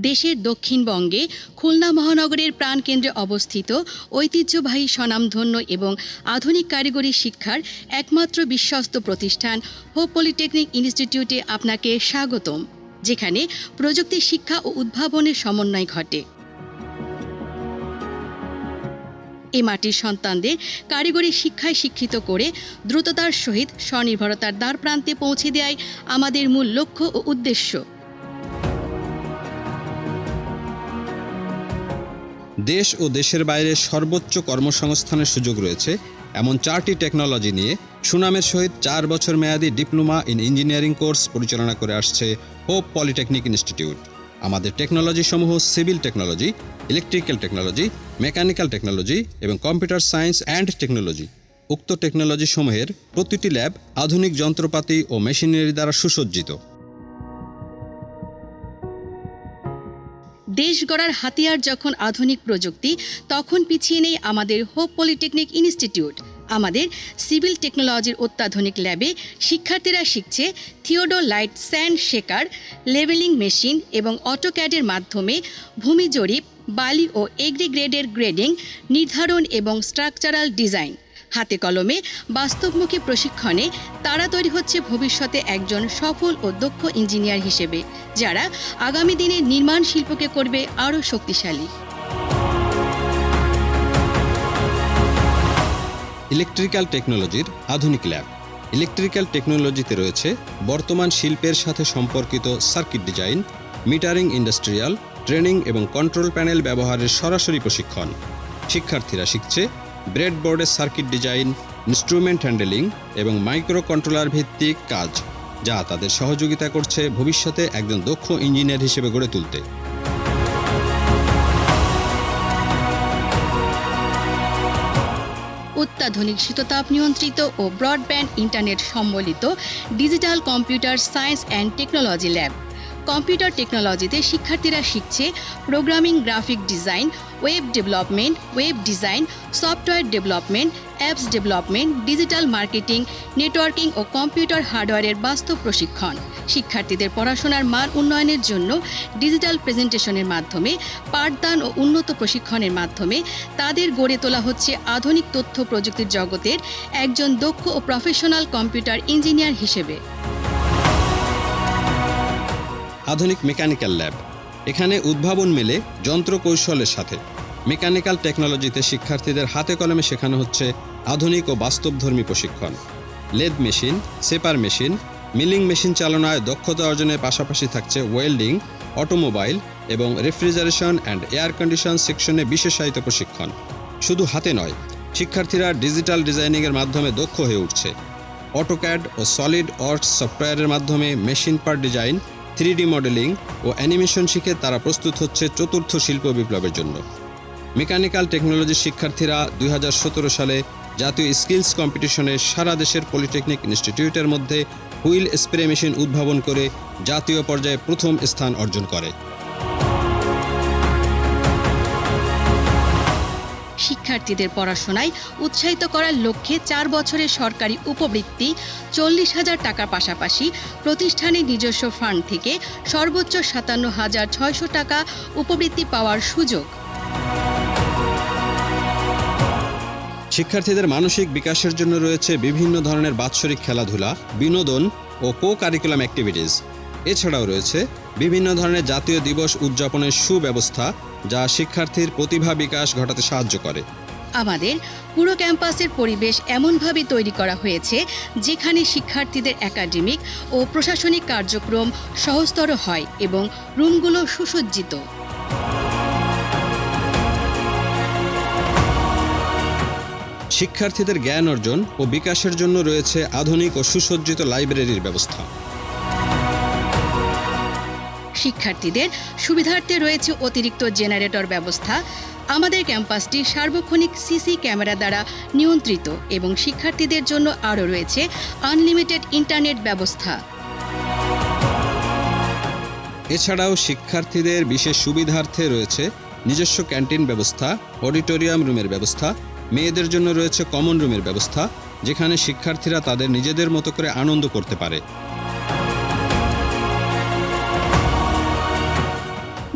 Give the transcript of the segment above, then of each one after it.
দেশের দক্ষিণবঙ্গে খুলনা মহানগরের প্রাণকেন্দ্রে অবস্থিত ঐতিহ্যবাহী স্বনামধন্য এবং আধুনিক কারিগরি শিক্ষার একমাত্র বিশ্বস্ত প্রতিষ্ঠান হোপ পলিটেকনিক ইনস্টিটিউটে আপনাকে স্বাগতম, যেখানে প্রযুক্তি শিক্ষা ও উদ্ভাবনের সমন্বয় ঘটে। এ মাটির সন্তানদের কারিগরি শিক্ষায় শিক্ষিত করে দ্রুততার সহিত স্বনির্ভরতার দ্বার প্রান্তে পৌঁছে দেয় আমাদের মূল লক্ষ্য ও উদ্দেশ্য। দেশ ও দেশের বাইরে সর্বোচ্চ কর্মসংস্থানের সুযোগ রয়েছে এমন 4টি টেকনোলজি নিয়ে সুনামের সহিত 4 বছর মেয়াদী ডিপ্লোমা ইন ইঞ্জিনিয়ারিং কোর্স পরিচালনা করে আসছে হোপ পলিটেকনিক ইনস্টিটিউট। আমাদের টেকনোলজি সমূহ civil technology, electrical technology, mechanical technology এবং কম্পিউটার সায়েন্স অ্যান্ড টেকনোলজি। উক্ত টেকনোলজি সমূহের প্রতিটি ল্যাব আধুনিক যন্ত্রপাতি ও মেশিনারি দ্বারা সুসজ্জিত। দেশ গড়ার হাতিয়ার যখন আধুনিক প্রযুক্তি, তখন পিছিয়ে নেই আমাদের হোপ পলিটেকনিক ইনস্টিটিউট। আমাদের সিভিল টেকনোলজির অত্যাধুনিক ল্যাবে শিক্ষার্থীরা শিখছে theodolite sand shaker, leveling machine এবং অটোক্যাডের মাধ্যমে ভূমি জরিপ, বালি ও এগ্রিগ্রেডের গ্রেডিং নির্ধারণ এবং স্ট্রাকচারাল ডিজাইন। হাতে কলমে বাস্তবমুখী প্রশিক্ষণে তারা তৈরি হচ্ছে ভবিষ্যতে একজন সফল ও দক্ষ ইঞ্জিনিয়ার হিসেবে, যারা আগামী দিনে নির্মাণ শিল্পকে করবে আরও শক্তিশালী। ইলেকট্রিক্যাল টেকনোলজির আধুনিক ল্যাব। ইলেকট্রিক্যাল টেকনোলজিতে রয়েছে বর্তমান শিল্পের সাথে সম্পর্কিত circuit design, metering, industrial training এবং কন্ট্রোল প্যানেল ব্যবহারের সরাসরি প্রশিক্ষণ। শিক্ষার্থীরা শিখছে ব্রেডবোর্ডের সার্কিট ডিজাইন, ইনস্ট্রুমেন্ট হ্যান্ডেলিং এবং মাইক্রো কন্ট্রোলার ভিত্তিক কাজ, যা তাদের সহযোগিতা করছে ভবিষ্যতে একজন দক্ষ ইঞ্জিনিয়ার হিসেবে গড়ে তুলতে। অত্যাধুনিক শীততাপ নিয়ন্ত্রিত ও ব্রডব্যান্ড ইন্টারনেট সম্বলিত digital computer science and technology lab. Computer টেকনোলজিতে শিক্ষার্থীরা শিখছে programming, graphic design, web development, web design, software development, apps development, digital marketing, networking ও কম্পিউটার হার্ডওয়্যারের বাস্তব প্রশিক্ষণ। শিক্ষার্থীদের পড়াশোনার মান উন্নয়নের জন্য ডিজিটাল প্রেজেন্টেশনের মাধ্যমে, পাঠদান ও উন্নত প্রশিক্ষণের মাধ্যমে তাদের গড়ে তোলা হচ্ছে আধুনিক তথ্য প্রযুক্তির জগতের একজন দক্ষ ও প্রফেশনাল কম্পিউটার ইঞ্জিনিয়ার হিসেবে। আধুনিক মেকানিক্যাল ল্যাব। এখানে উদ্ভাবন মেলে যন্ত্র কৌশলের সাথে। মেকানিক্যাল টেকনোলজিতে শিক্ষার্থীদের হাতে কলমে শেখানো হচ্ছে আধুনিক ও বাস্তবধর্মী প্রশিক্ষণ। Lathe machine, shaper machine, milling machine চালনায় দক্ষতা অর্জনের পাশাপাশি থাকছে ওয়েল্ডিং, অটোমোবাইল এবং রেফ্রিজারেশন অ্যান্ড এয়ার কন্ডিশন সেকশনে বিশেষায়িত প্রশিক্ষণ। শুধু হাতে নয়, শিক্ষার্থীরা ডিজিটাল ডিজাইনিংয়ের মাধ্যমে দক্ষ হয়ে উঠছে। অটোক্যাড ও সলিড ওয়ার্কস সফটওয়্যারের মাধ্যমে machine part design, 3D modelling ও অ্যানিমেশন শিখে তারা প্রস্তুত হচ্ছে চতুর্থ শিল্প বিপ্লবের জন্য। মেকানিক্যাল টেকনোলজির শিক্ষার্থীরা 2017 সালে জাতীয় স্কিলস কম্পিটিশনে সারা দেশের পলিটেকনিক ইনস্টিটিউটের মধ্যে হুইল স্প্রে মেশিন উদ্ভাবন করে জাতীয় পর্যায়ে প্রথম স্থান অর্জন করে। শিক্ষার্থীদের পড়াশোনায় উৎসাহিত করার লক্ষ্যে 4 বছরের সরকারি উপবৃত্তি 40,000 টাকার পাশাপাশি প্রতিষ্ঠানের নিজস্ব ফান্ড থেকে সর্বোচ্চ 57,600 টাকা উপবৃত্তি পাওয়ার সুযোগ। শিক্ষার্থীদের মানসিক বিকাশের জন্য রয়েছে বিভিন্ন ধরনের বাৎসরিক খেলাধুলা, বিনোদন ও কো-কারিকুলাম অ্যাক্টিভিটিস। এছাড়াও রয়েছে বিভিন্ন ধরনের জাতীয় দিবস উদযাপনের সুব্যবস্থা, যা শিক্ষার্থীর প্রতিভা বিকাশ ঘটাতে সাহায্য করে। আমাদের পুরো ক্যাম্পাসের পরিবেশ এমনভাবে তৈরি করা হয়েছে যেখানে শিক্ষার্থীদের একাডেমিক ও প্রশাসনিক কার্যক্রম সহজতর হয় এবং রুমগুলো সুসজ্জিত। শিক্ষার্থীদের জ্ঞান অর্জন ও বিকাশের জন্য রয়েছে আধুনিক ও সুসজ্জিত লাইব্রেরির ব্যবস্থা। শিক্ষার্থীদের সুবিধার্থে রয়েছে অতিরিক্ত জেনারেটর ব্যবস্থা। আমাদের ক্যাম্পাসটি সার্বক্ষণিক সিসি ক্যামেরা দ্বারা নিয়ন্ত্রিত এবং শিক্ষার্থীদের জন্য আরও রয়েছে আনলিমিটেড ইন্টারনেট ব্যবস্থা। এছাড়াও শিক্ষার্থীদের বিশেষ সুবিধার্থে রয়েছে নিজস্ব ক্যান্টিন ব্যবস্থা, অডিটোরিয়াম রুমের ব্যবস্থা, মেয়েদের জন্য রয়েছে কমন রুমের ব্যবস্থা, যেখানে শিক্ষার্থীরা তাদের নিজেদের মতো করে আনন্দ করতে পারে।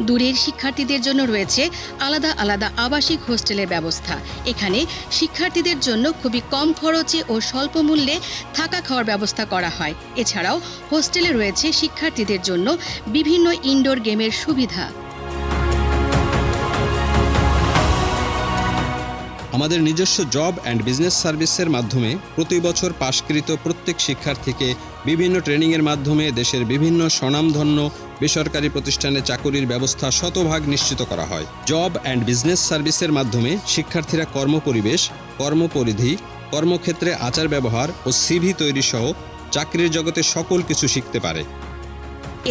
দূরের শিক্ষার্থীদের জন্য রয়েছে আলাদা আলাদা আবাসিক হোস্টেলের ব্যবস্থা। এখানে শিক্ষার্থীদের জন্য খুবই কম খরচে ও স্বল্প মূল্যে থাকা খাওয়ার ব্যবস্থা করা হয়। এছাড়াও হোস্টেলে রয়েছে শিক্ষার্থীদের জন্য বিভিন্ন ইনডোর গেমের সুবিধা। আমাদের নিজস্ব জব অ্যান্ড বিজনেস সার্ভিসের মাধ্যমে প্রতি বছর পাশকৃত প্রত্যেক শিক্ষার্থীকে বিভিন্ন ট্রেনিংয়ের মাধ্যমে দেশের বিভিন্ন স্বনামধন্য বেসরকারি প্রতিষ্ঠানে চাকুরির ব্যবস্থা শতভাগ নিশ্চিত করা হয়। জব অ্যান্ড বিজনেস সার্ভিসের মাধ্যমে শিক্ষার্থীরা কর্মপরিবেশ, কর্মপরিধি, কর্মক্ষেত্রে আচার ব্যবহার ও সিভি তৈরি সহ চাকরির জগতে সকল কিছু শিখতে পারে।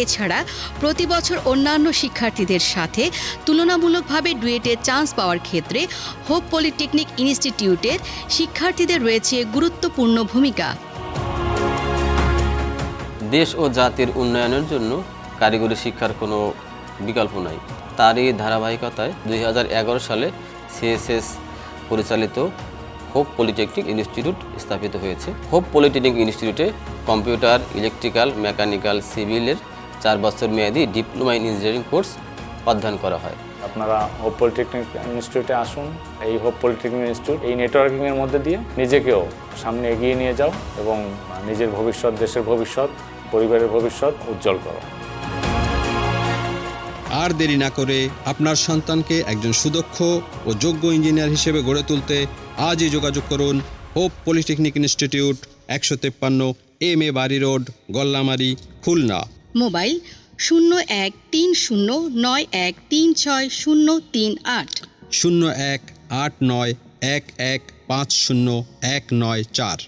এছাড়া প্রতি বছর অন্যান্য শিক্ষার্থীদের সাথে তুলনামূলকভাবে ডুয়েটে চান্স পাওয়ার ক্ষেত্রে হোপ পলিটেকনিক ইনস্টিটিউটের শিক্ষার্থীদের রয়েছে গুরুত্বপূর্ণ ভূমিকা। দেশ ও জাতির উন্নয়নের জন্য কারিগরি শিক্ষার কোনো বিকল্প নাই। তারই ধারাবাহিকতায় 2011 সালে সিএসএস পরিচালিত হোপ পলিটেকনিক ইনস্টিটিউট স্থাপিত হয়েছে। হোপ পলিটেকনিক ইনস্টিটিউটে কম্পিউটার, ইলেকট্রিক্যাল, মেকানিক্যাল, সিভিলের 4 বছর মেয়াদী ডিপ্লোমা ইন ইঞ্জিনিয়ারিং কোর্স অধ্যয়ন করা হয়। আপনারা হোপ পলিটেকনিক ইনস্টিটিউটে আসুন। এই হোপ পলিটেকনিক ইনস্টিটিউট এই নেটওয়ার্কিংয়ের মধ্যে দিয়ে নিজেকেও সামনে এগিয়ে নিয়ে যাও এবং নিজের ভবিষ্যৎ, দেশের ভবিষ্যৎ, পরিবারের ভবিষ্যৎ উজ্জ্বল করো। আর দেরি না করে আপনার সন্তানকে একজন সুদক্ষ ও যোগ্য ইঞ্জিনিয়ার হিসেবে গড়ে তুলতে আজই যোগাযোগ করুন হোপ পলিটেকনিক ইনস্টিটিউট, 153 এম.এ. বাড়ি রোড, গল্লামারী, খুলনা। মোবাইল 013091360338 0189115019 4।